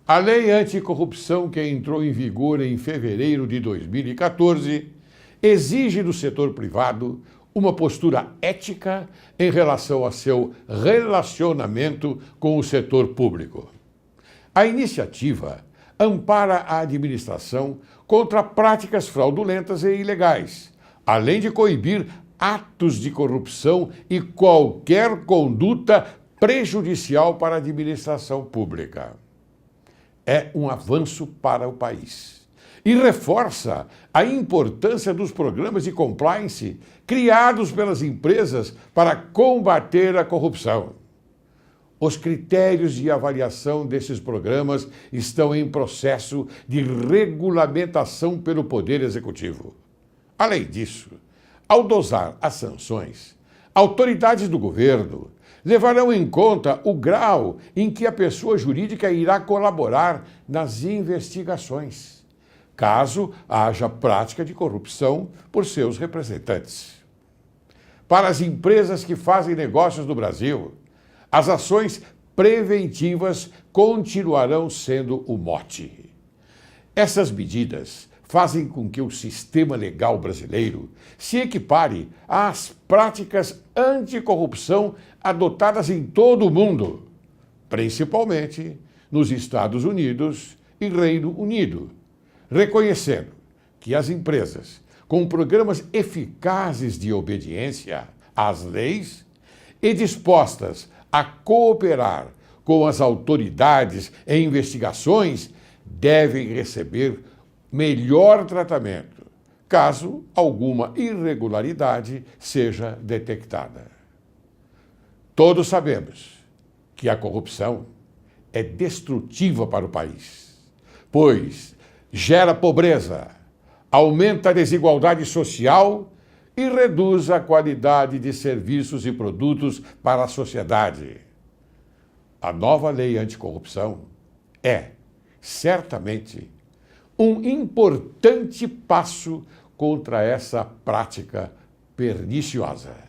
A lei anticorrupção, que entrou em vigor em fevereiro de 2014, exige do setor privado uma postura ética em relação a seu relacionamento com o setor público. A iniciativa ampara a administração contra práticas fraudulentas e ilegais, além de coibir atos de corrupção e qualquer conduta prejudicial para a administração pública. É um avanço para o país e reforça a importância dos programas de compliance criados pelas empresas para combater a corrupção. Os critérios de avaliação desses programas estão em processo de regulamentação pelo Poder Executivo. Além disso, ao dosar as sanções, autoridades do governo levarão em conta o grau em que a pessoa jurídica irá colaborar nas investigações, caso haja prática de corrupção por seus representantes. Para as empresas que fazem negócios no Brasil, as ações preventivas continuarão sendo o mote. Essas medidas fazem com que o sistema legal brasileiro se equipare às práticas anticorrupção adotadas em todo o mundo, principalmente nos Estados Unidos e Reino Unido, reconhecendo que as empresas com programas eficazes de obediência às leis e dispostas a cooperar com as autoridades em investigações devem receber melhor tratamento, caso alguma irregularidade seja detectada. Todos sabemos que a corrupção é destrutiva para o país, pois gera pobreza, aumenta a desigualdade social e reduz a qualidade de serviços e produtos para a sociedade. A nova lei anticorrupção é, certamente, um importante passo contra essa prática perniciosa.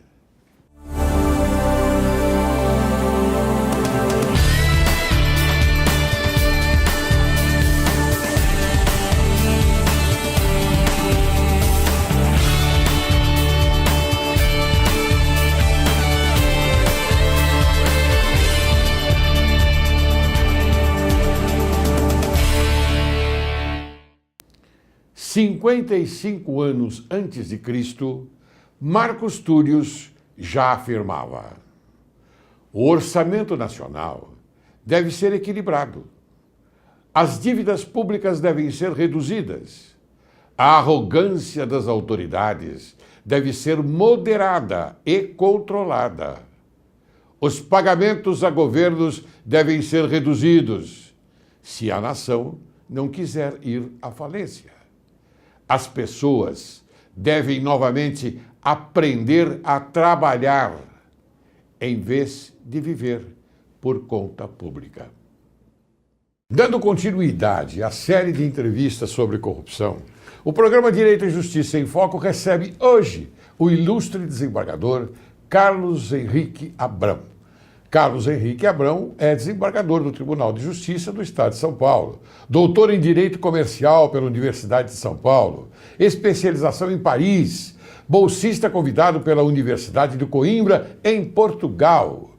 "55 anos antes de Cristo, Marcos Túrios já afirmava: o orçamento nacional deve ser equilibrado, as dívidas públicas devem ser reduzidas, a arrogância das autoridades deve ser moderada e controlada, os pagamentos a governos devem ser reduzidos, se a nação não quiser ir à falência. As pessoas devem novamente aprender a trabalhar em vez de viver por conta pública." Dando continuidade à série de entrevistas sobre corrupção, o programa Direito e Justiça em Foco recebe hoje o ilustre desembargador Carlos Henrique Abrão. Carlos Henrique Abrão é desembargador do Tribunal de Justiça do Estado de São Paulo, doutor em Direito Comercial pela Universidade de São Paulo, especialização em Paris, bolsista convidado pela Universidade de Coimbra, em Portugal,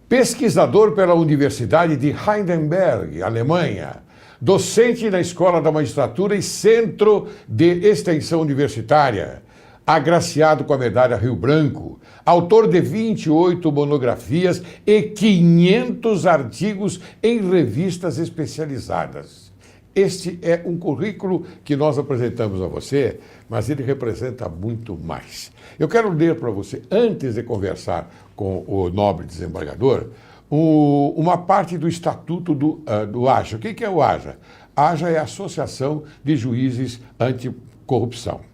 pesquisador pela Universidade de Heidelberg, Alemanha, docente na Escola da Magistratura e Centro de Extensão Universitária, agraciado com a Medalha Rio Branco, autor de 28 monografias e 500 artigos em revistas especializadas. Este é um currículo que nós apresentamos a você, mas ele representa muito mais. Eu quero ler para você, antes de conversar com o nobre desembargador, uma parte do Estatuto do AJA. O que é o AJA? A AJA é a Associação de Juízes Anticorrupção.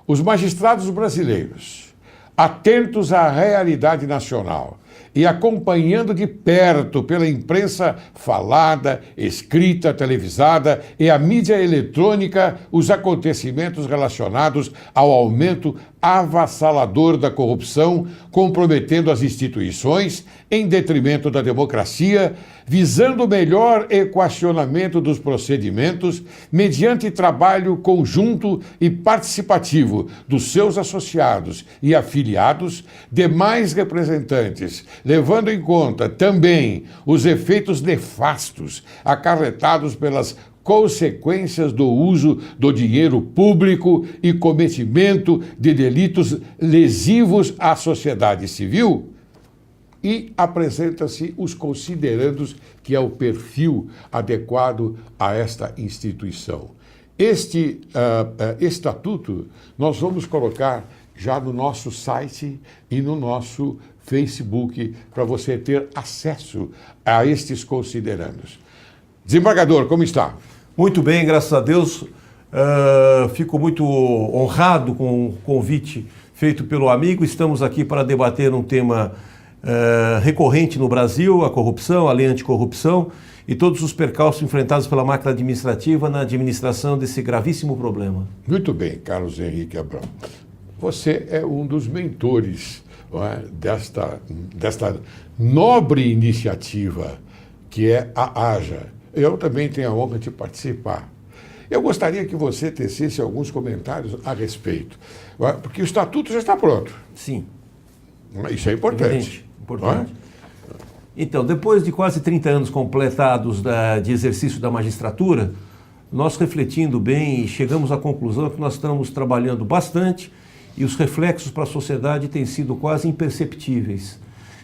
Os magistrados brasileiros, atentos à realidade nacional e acompanhando de perto pela imprensa falada, escrita, televisada e a mídia eletrônica os acontecimentos relacionados ao aumento avassalador da corrupção, comprometendo as instituições em detrimento da democracia, visando o melhor equacionamento dos procedimentos mediante trabalho conjunto e participativo dos seus associados e afiliados, demais representantes, levando em conta também os efeitos nefastos acarretados pelas consequências do uso do dinheiro público e cometimento de delitos lesivos à sociedade civil, e apresenta-se os considerandos, que é o perfil adequado a esta instituição. Este estatuto nós vamos colocar já no nosso site e no nosso Facebook para você ter acesso a estes considerandos. Desembargador, como está? Muito bem, graças a Deus. Fico muito honrado com o convite feito pelo amigo. Estamos aqui para debater um tema recorrente no Brasil, a corrupção, a lei anticorrupção e todos os percalços enfrentados pela máquina administrativa na administração desse gravíssimo problema. Muito bem, Carlos Henrique Abrão. Você é um dos mentores, não é, desta nobre iniciativa que é a AJA. Eu também tenho a honra de participar. Eu gostaria que você tecesse alguns comentários a respeito, porque o estatuto já está pronto. Sim. Isso é importante. Importante. Então, depois de quase 30 anos completados de exercício da magistratura, nós refletindo bem, chegamos à conclusão que nós estamos trabalhando bastante e os reflexos para a sociedade têm sido quase imperceptíveis.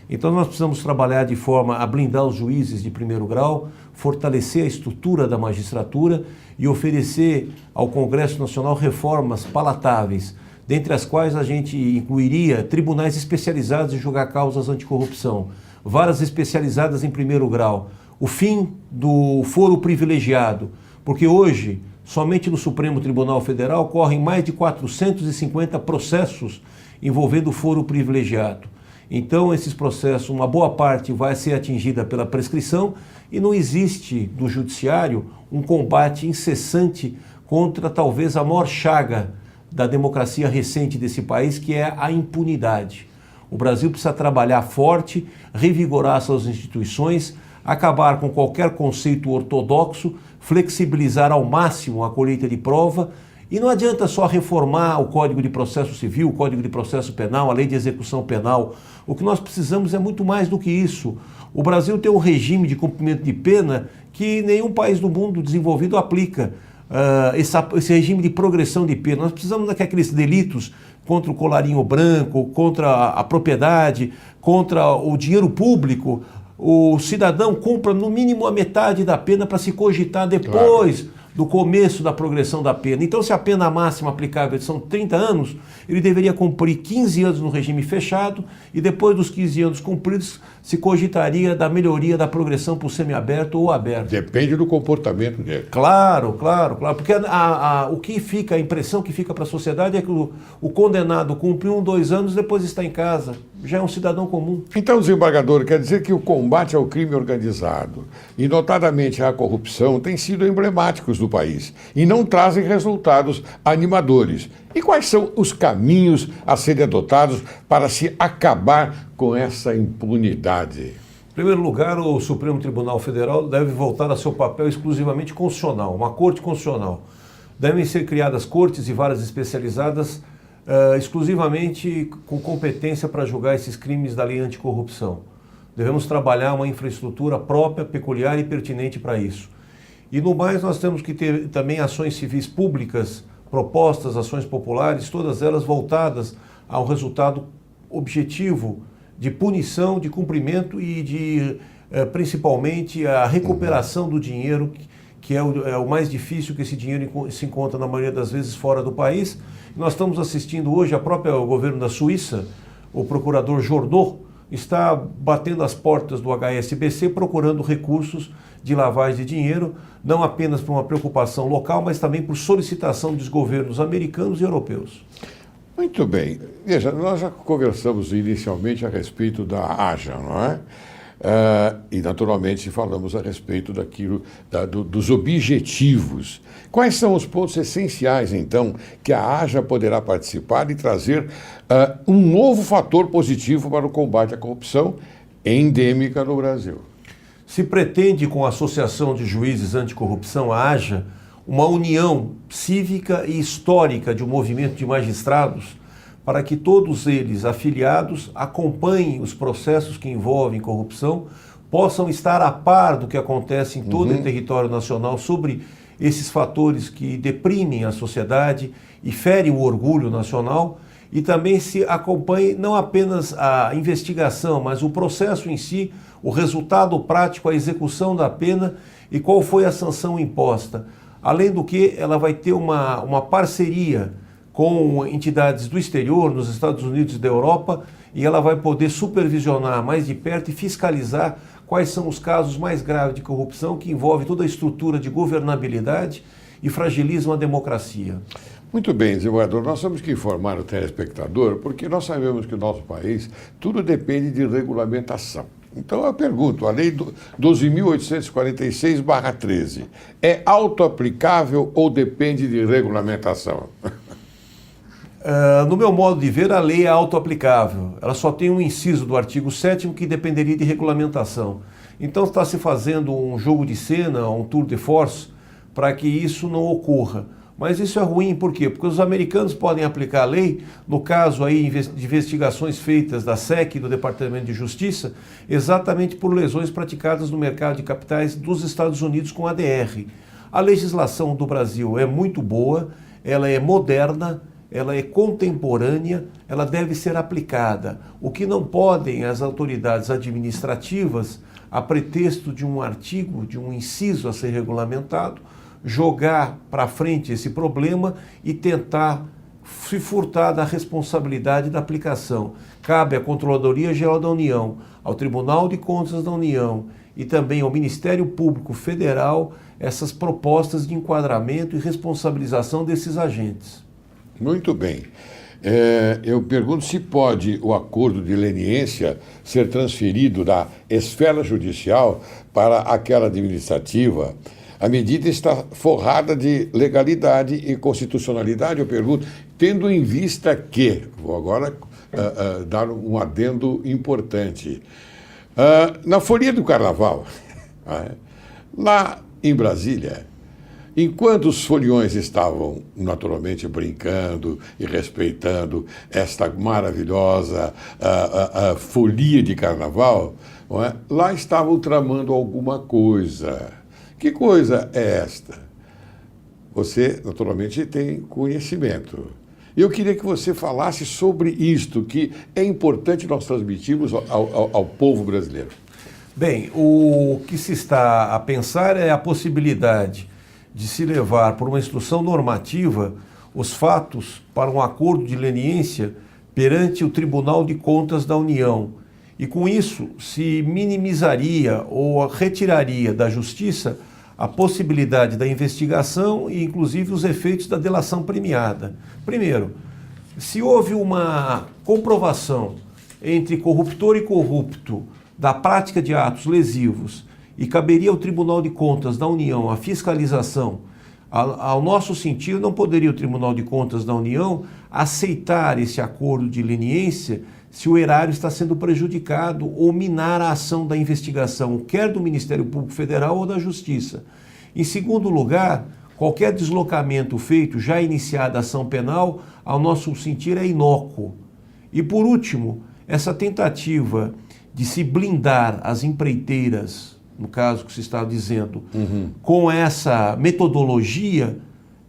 Então nós precisamos trabalhar de forma a blindar os juízes de primeiro grau, fortalecer a estrutura da magistratura e oferecer ao Congresso Nacional reformas palatáveis, dentre as quais a gente incluiria tribunais especializados em julgar causas anticorrupção, varas especializadas em primeiro grau, o fim do foro privilegiado, porque hoje, somente no Supremo Tribunal Federal, ocorrem mais de 450 processos envolvendo o foro privilegiado. Então, esses processos, uma boa parte vai ser atingida pela prescrição e não existe no judiciário um combate incessante contra talvez a maior chaga da democracia recente desse país, que é a impunidade. O Brasil precisa trabalhar forte, revigorar suas instituições, acabar com qualquer conceito ortodoxo, flexibilizar ao máximo a colheita de prova. E não adianta só reformar o Código de Processo Civil, o Código de Processo Penal, a Lei de Execução Penal. O que nós precisamos é muito mais do que isso. O Brasil tem um regime de cumprimento de pena que nenhum país do mundo desenvolvido aplica. Esse regime de progressão de pena. Nós precisamos daqueles delitos contra o colarinho branco, contra a propriedade, contra o dinheiro público. O cidadão cumpra no mínimo a metade da pena para se cogitar depois do começo da progressão da pena. Então, se a pena máxima aplicável são 30 anos, ele deveria cumprir 15 anos no regime fechado e depois dos 15 anos cumpridos se cogitaria da melhoria da progressão para o semiaberto ou aberto. Depende do comportamento dele. Claro, porque a impressão que fica para a sociedade é que o condenado cumpre 1, 2 anos e depois está em casa. Já é um cidadão comum. Então, desembargador, quer dizer que o combate ao crime organizado e notadamente à corrupção têm sido emblemáticos do país e não trazem resultados animadores. E quais são os caminhos a serem adotados para se acabar com essa impunidade? Em primeiro lugar, o Supremo Tribunal Federal deve voltar a seu papel exclusivamente constitucional, uma corte constitucional. Devem ser criadas cortes e varas especializadas exclusivamente com competência para julgar esses crimes da lei anticorrupção. Devemos trabalhar uma infraestrutura própria, peculiar e pertinente para isso. E no mais, nós temos que ter também ações civis públicas, propostas, ações populares, todas elas voltadas ao resultado objetivo de punição, de cumprimento e de, principalmente, a recuperação do dinheiro, que é o mais difícil, que esse dinheiro se encontra, na maioria das vezes, fora do país. Nós estamos assistindo hoje o próprio governo da Suíça, o procurador Jordot, está batendo as portas do HSBC procurando recursos de lavagem de dinheiro, não apenas por uma preocupação local, mas também por solicitação dos governos americanos e europeus. Muito bem. Veja, nós já conversamos inicialmente a respeito da AJA, não é? E, naturalmente, falamos a respeito dos objetivos. Quais são os pontos essenciais, então, que a AJA poderá participar e trazer um novo fator positivo para o combate à corrupção endêmica no Brasil? Se pretende, com a Associação de Juízes Anticorrupção, a AJA, uma união cívica e histórica de um movimento de magistrados para que todos eles, afiliados, acompanhem os processos que envolvem corrupção, possam estar a par do que acontece em todo o território nacional sobre esses fatores que deprimem a sociedade e ferem o orgulho nacional, e também se acompanhe não apenas a investigação, mas o processo em si, o resultado prático, a execução da pena e qual foi a sanção imposta. Além do que, ela vai ter uma parceria com entidades do exterior, nos Estados Unidos e da Europa, e ela vai poder supervisionar mais de perto e fiscalizar quais são os casos mais graves de corrupção que envolvem toda a estrutura de governabilidade e fragilizam a democracia. Muito bem, desembargador, nós temos que informar o telespectador, porque nós sabemos que no nosso país tudo depende de regulamentação. Então eu pergunto, a Lei 12.846/13 é autoaplicável ou depende de regulamentação? No meu modo de ver, a lei é autoaplicável. Ela só tem um inciso do artigo 7º que dependeria de regulamentação. Então está se fazendo um jogo de cena, um tour de force, para que isso não ocorra. Mas isso é ruim, por quê? Porque os americanos podem aplicar a lei, no caso aí de investigações feitas da SEC e do Departamento de Justiça, exatamente por lesões praticadas no mercado de capitais dos Estados Unidos com ADR. A legislação do Brasil é muito boa, ela é moderna, ela é contemporânea, ela deve ser aplicada. O que não podem as autoridades administrativas, a pretexto de um artigo, de um inciso a ser regulamentado, jogar para frente esse problema e tentar se furtar da responsabilidade da aplicação. Cabe à Controladoria Geral da União, ao Tribunal de Contas da União e também ao Ministério Público Federal essas propostas de enquadramento e responsabilização desses agentes. Muito bem. Eu pergunto se pode o acordo de leniência ser transferido da esfera judicial para aquela administrativa. A medida está forrada de legalidade e constitucionalidade, eu pergunto, tendo em vista que, vou agora dar um adendo importante, na Folia do Carnaval, lá em Brasília, enquanto os foliões estavam naturalmente brincando e respeitando esta maravilhosa folia de carnaval, lá estavam tramando alguma coisa. Que coisa é esta? Você, naturalmente, tem conhecimento. Eu queria que você falasse sobre isto, que é importante nós transmitirmos ao povo brasileiro. Bem, o que se está a pensar é a possibilidade de se levar por uma instrução normativa os fatos para um acordo de leniência perante o Tribunal de Contas da União. E com isso se minimizaria ou retiraria da Justiça a possibilidade da investigação e inclusive os efeitos da delação premiada. Primeiro, se houve uma comprovação entre corruptor e corrupto da prática de atos lesivos e caberia ao Tribunal de Contas da União a fiscalização, ao nosso sentido, não poderia o Tribunal de Contas da União aceitar esse acordo de leniência se o erário está sendo prejudicado ou minar a ação da investigação, quer do Ministério Público Federal ou da Justiça. Em segundo lugar, qualquer deslocamento feito, já iniciada a ação penal, ao nosso sentir é inócuo. E por último, essa tentativa de se blindar as empreiteiras, no caso que se está dizendo, com essa metodologia,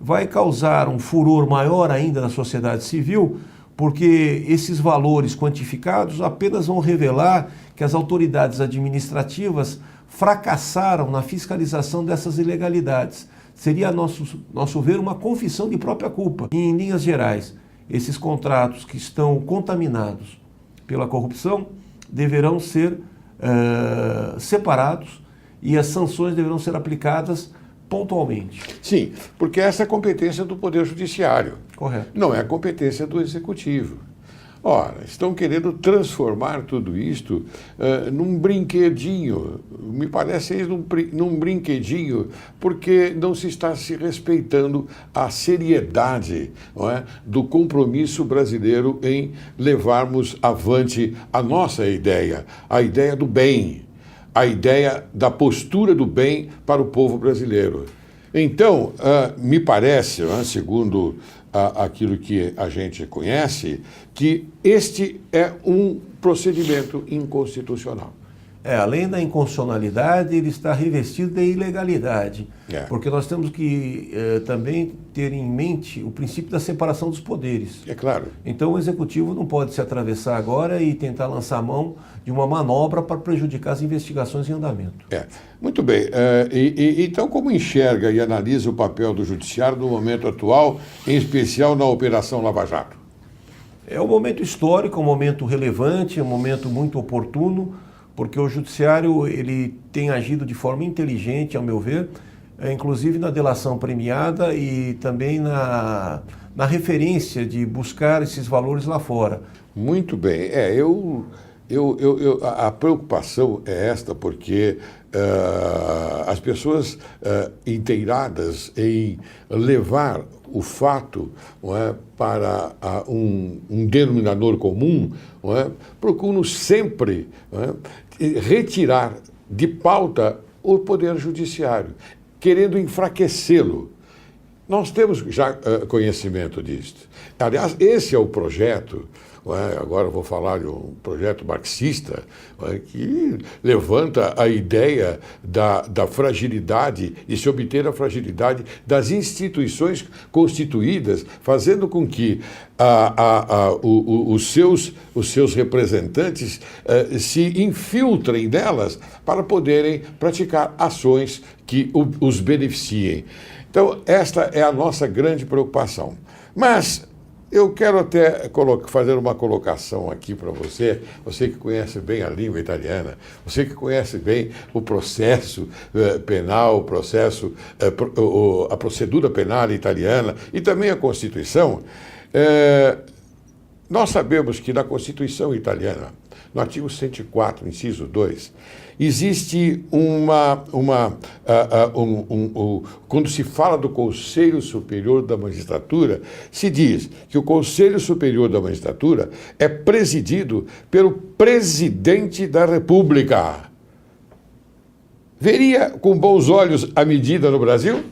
vai causar um furor maior ainda na sociedade civil, porque esses valores quantificados apenas vão revelar que as autoridades administrativas fracassaram na fiscalização dessas ilegalidades. Seria, a nosso ver, uma confissão de própria culpa. E, em linhas gerais, esses contratos que estão contaminados pela corrupção deverão ser separados e as sanções deverão ser aplicadas pontualmente. Sim, porque essa é a competência do Poder Judiciário. Correto. Não é a competência do Executivo. Ora, estão querendo transformar tudo isto num brinquedinho. Me parece num brinquedinho, porque não se está se respeitando a seriedade, não é, do compromisso brasileiro em levarmos avante a nossa ideia, a ideia do bem, a ideia da postura do bem para o povo brasileiro. Então, me parece, segundo aquilo que a gente conhece, que este é um procedimento inconstitucional. Além da inconstitucionalidade, ele está revestido de ilegalidade. Porque nós temos que também ter em mente o princípio da separação dos poderes. É claro. Então o Executivo não pode se atravessar agora e tentar lançar a mão de uma manobra para prejudicar as investigações em andamento. Muito bem. Então, como enxerga e analisa o papel do Judiciário no momento atual, em especial na Operação Lava Jato? É um momento histórico, um momento relevante, um momento muito oportuno, porque o Judiciário ele tem agido de forma inteligente, ao meu ver, inclusive na delação premiada e também na referência de buscar esses valores lá fora. Muito bem. A preocupação é esta, porque as pessoas inteiradas em levar o fato, não é, para um denominador comum, não é, procuram sempre, não é, retirar de pauta o Poder Judiciário, querendo enfraquecê-lo. Nós temos já conhecimento disso. Aliás, esse é o projeto. Agora eu vou falar de um projeto marxista que levanta a ideia da fragilidade, de se obter a fragilidade das instituições constituídas, fazendo com que os seus representantes se infiltrem nelas para poderem praticar ações que os beneficiem. Então, esta é a nossa grande preocupação. Mas eu quero até fazer uma colocação aqui para você, você que conhece bem a língua italiana, você que conhece bem o processo penal, a procedura penal italiana e também a Constituição. Nós sabemos que na Constituição italiana, no artigo 104, inciso 2, existe quando se fala do Conselho Superior da Magistratura, se diz que o Conselho Superior da Magistratura é presidido pelo Presidente da República. Veria com bons olhos a medida no Brasil?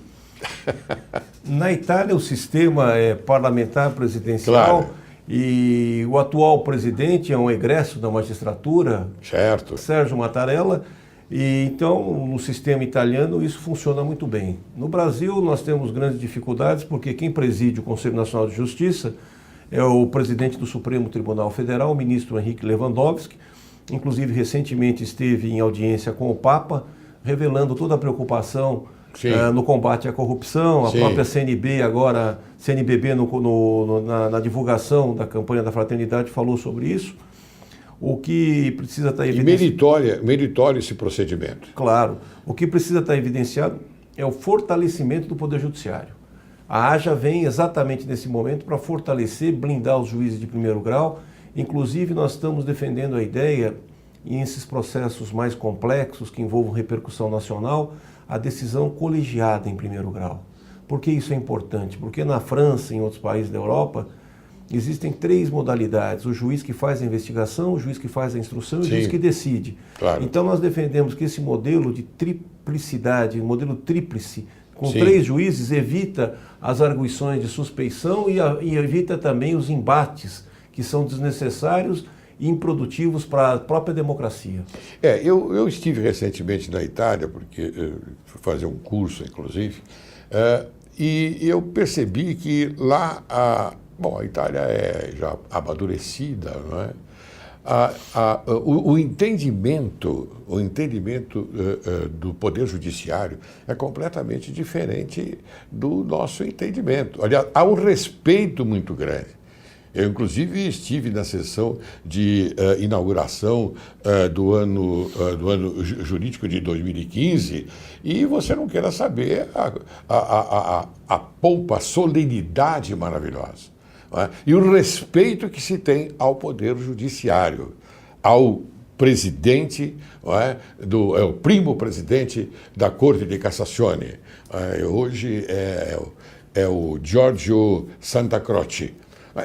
Na Itália, o sistema é parlamentar presidencial. Claro. E o atual presidente é um egresso da magistratura, certo, Sérgio Mattarella, e então no sistema italiano isso funciona muito bem. No Brasil nós temos grandes dificuldades porque quem preside o Conselho Nacional de Justiça é o presidente do Supremo Tribunal Federal, o ministro Henrique Lewandowski, inclusive recentemente esteve em audiência com o Papa, revelando toda a preocupação no combate à corrupção, a própria CNB agora, CNBB na divulgação da campanha da fraternidade falou sobre isso. O que precisa estar evidenciado... E meritório esse procedimento. Claro. O que precisa estar evidenciado é o fortalecimento do Poder Judiciário. A AJA vem exatamente nesse momento para fortalecer, blindar os juízes de primeiro grau. Inclusive, nós estamos defendendo a ideia, em esses processos mais complexos que envolvam repercussão nacional, a decisão colegiada em primeiro grau. Por que isso é importante? Porque na França e em outros países da Europa, existem 3 modalidades: o juiz que faz a investigação, o juiz que faz a instrução e o juiz que decide. Claro. Então nós defendemos que esse modelo de triplicidade, modelo tríplice, com 3 juízes, evita as arguições de suspeição e evita também os embates que são desnecessários e improdutivos para a própria democracia. Eu estive recentemente na Itália, porque fui fazer um curso, inclusive, e eu percebi que lá a Itália é já amadurecida, não é? O entendimento do Poder Judiciário é completamente diferente do nosso entendimento. Aliás, há um respeito muito grande. Eu, inclusive, estive na sessão de inauguração do ano jurídico de 2015 e você não queira saber a pompa, a solenidade maravilhosa, não é? E o respeito que se tem ao Poder Judiciário, ao presidente, não é? É o primo presidente da Corte de Cassazione. Hoje é o Giorgio Santacroce.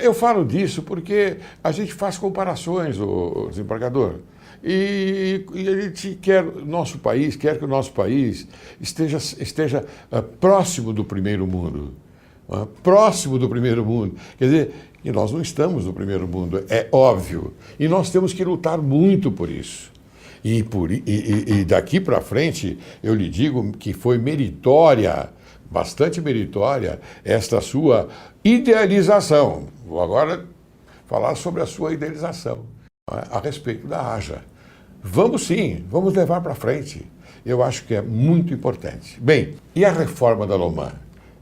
Eu falo disso porque a gente faz comparações, o desembargador, e a gente quer que o nosso país esteja próximo do primeiro mundo, próximo do primeiro mundo. Quer dizer, e nós não estamos no primeiro mundo, é óbvio, e nós temos que lutar muito por isso. E daqui para frente, eu lhe digo que foi meritória, bastante meritória, esta sua idealização. Vou agora falar sobre a sua idealização, a respeito da AJA. Vamos sim, vamos levar para frente. Eu acho que é muito importante. Bem, e a reforma da Loman?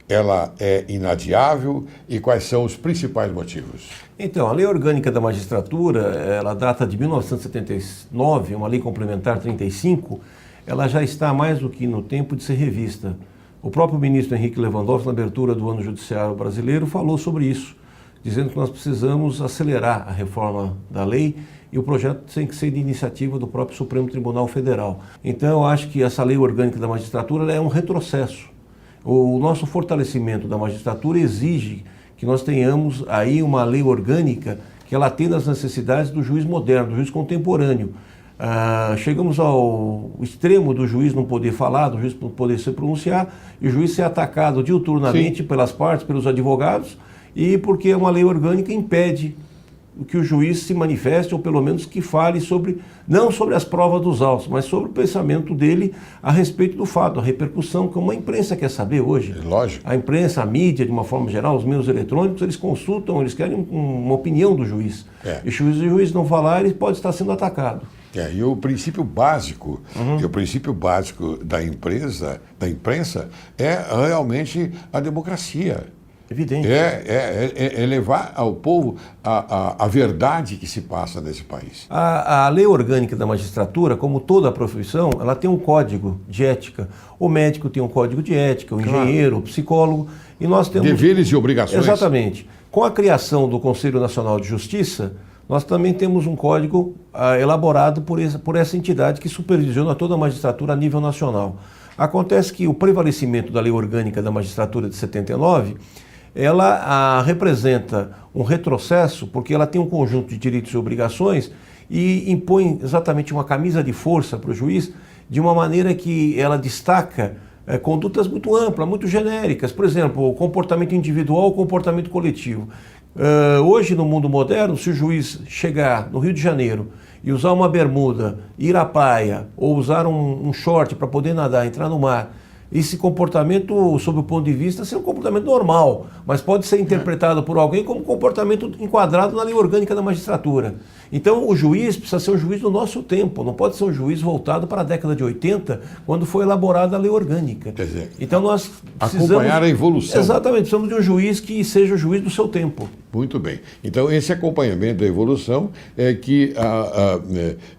Ela é inadiável e quais são os principais motivos? Então, a Lei Orgânica da Magistratura, ela data de 1979, uma lei complementar 35, ela já está mais do que no tempo de ser revista. O próprio ministro Henrique Lewandowski, na abertura do ano judiciário brasileiro, falou sobre isso, dizendo que nós precisamos acelerar a reforma da lei e o projeto tem que ser de iniciativa do próprio Supremo Tribunal Federal. Então, eu acho que essa Lei Orgânica da Magistratura é um retrocesso. O nosso fortalecimento da magistratura exige que nós tenhamos aí uma lei orgânica que ela atenda às necessidades do juiz moderno, do juiz contemporâneo. Chegamos ao extremo do juiz não poder falar, do juiz não poder se pronunciar, e o juiz ser atacado diuturnamente pelas partes, pelos advogados, e porque uma lei orgânica impede que o juiz se manifeste, ou pelo menos que fale sobre, não sobre as provas dos autos, mas sobre o pensamento dele a respeito do fato, a repercussão, como a imprensa quer saber hoje. Lógico. A imprensa, a mídia, de uma forma geral, os meios eletrônicos, eles consultam, eles querem uma opinião do juiz. E se o juiz não falar, ele pode estar sendo atacado. E o princípio básico, da imprensa é realmente a democracia. Evidente. É levar ao povo a verdade que se passa nesse país. A Lei Orgânica da Magistratura, como toda a profissão, ela tem um código de ética. O médico tem um código de ética, o engenheiro, o psicólogo, e nós temos... Deveres e obrigações. Exatamente. Com a criação do Conselho Nacional de Justiça, nós também temos um código elaborado por essa entidade que supervisiona toda a magistratura a nível nacional. Acontece que o prevalecimento da Lei Orgânica da Magistratura de 79, ela representa um retrocesso, porque ela tem um conjunto de direitos e obrigações e impõe exatamente uma camisa de força para o juiz, de uma maneira que ela destaca condutas muito amplas, muito genéricas. Por exemplo, o comportamento individual ou comportamento coletivo. Hoje, no mundo moderno, se o juiz chegar no Rio de Janeiro e usar uma bermuda, ir à praia, ou usar um short para poder nadar, entrar no mar, esse comportamento, sob o ponto de vista, é um comportamento normal, mas pode ser interpretado por alguém como comportamento enquadrado na Lei Orgânica da Magistratura. Então, o juiz precisa ser um juiz do nosso tempo, não pode ser um juiz voltado para a década de 80, quando foi elaborada a Lei Orgânica. Quer dizer, então, nós precisamos... acompanhar a evolução. Exatamente, precisamos de um juiz que seja o juiz do seu tempo. Muito bem. Então, esse acompanhamento da evolução é que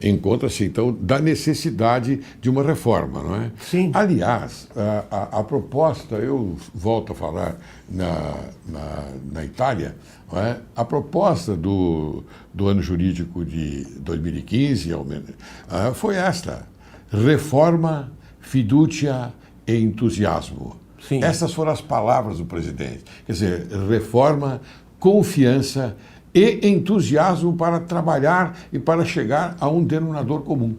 encontra-se, então, da necessidade de uma reforma, não é? Sim. Aliás, a proposta, eu volto a falar na Itália, não é? A proposta do ano jurídico de 2015 foi esta: reforma, fiducia e entusiasmo. Sim. Essas foram as palavras do presidente. Quer dizer, reforma, confiança e entusiasmo para trabalhar e para chegar a um denominador comum,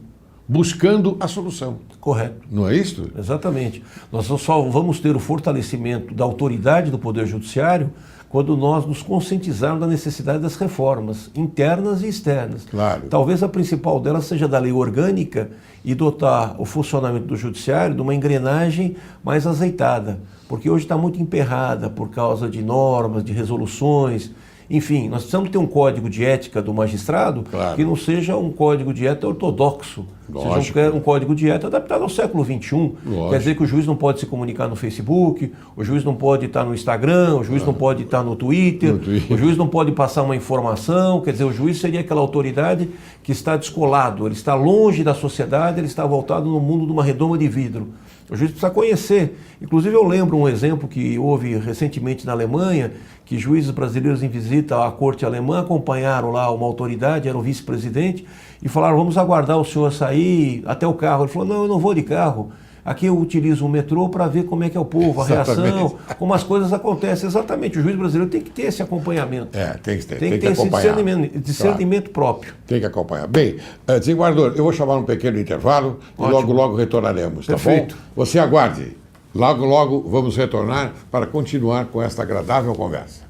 buscando a solução. Correto. Não é isso? Exatamente. Nós só vamos ter o fortalecimento da autoridade do Poder Judiciário quando nós nos conscientizarmos da necessidade das reformas internas e externas. Claro. Talvez a principal delas seja da lei orgânica e dotar o funcionamento do Judiciário de uma engrenagem mais azeitada, porque hoje está muito emperrada por causa de normas, de resoluções. Enfim, nós precisamos ter um código de ética do magistrado Claro. que não seja um código de ética ortodoxo. Lógico. Seja um código de ética adaptado ao século XXI. Lógico. Quer dizer que o juiz não pode se comunicar no Facebook, o juiz não pode estar no Instagram, o juiz não pode estar no Twitter, o juiz não pode passar uma informação. Quer dizer, o juiz seria aquela autoridade que está descolado, ele está longe da sociedade, ele está voltado no mundo de uma redoma de vidro. O juiz precisa conhecer. Inclusive eu lembro um exemplo que houve recentemente na Alemanha, que juízes brasileiros em visita à corte alemã acompanharam lá uma autoridade, era o vice-presidente, e falaram, vamos aguardar o senhor sair até o carro. Ele falou, não, eu não vou de carro. Aqui eu utilizo o metrô para ver como é que é o povo, a reação, como as coisas acontecem. Exatamente, o juiz brasileiro tem que ter esse acompanhamento. Tem que ter. Tem que ter esse discernimento próprio. Tem que acompanhar. Bem, desembargador, eu vou chamar um pequeno intervalo e Ótimo. logo retornaremos, tá Perfeito. bom? Você aguarde. Logo vamos retornar para continuar com esta agradável conversa.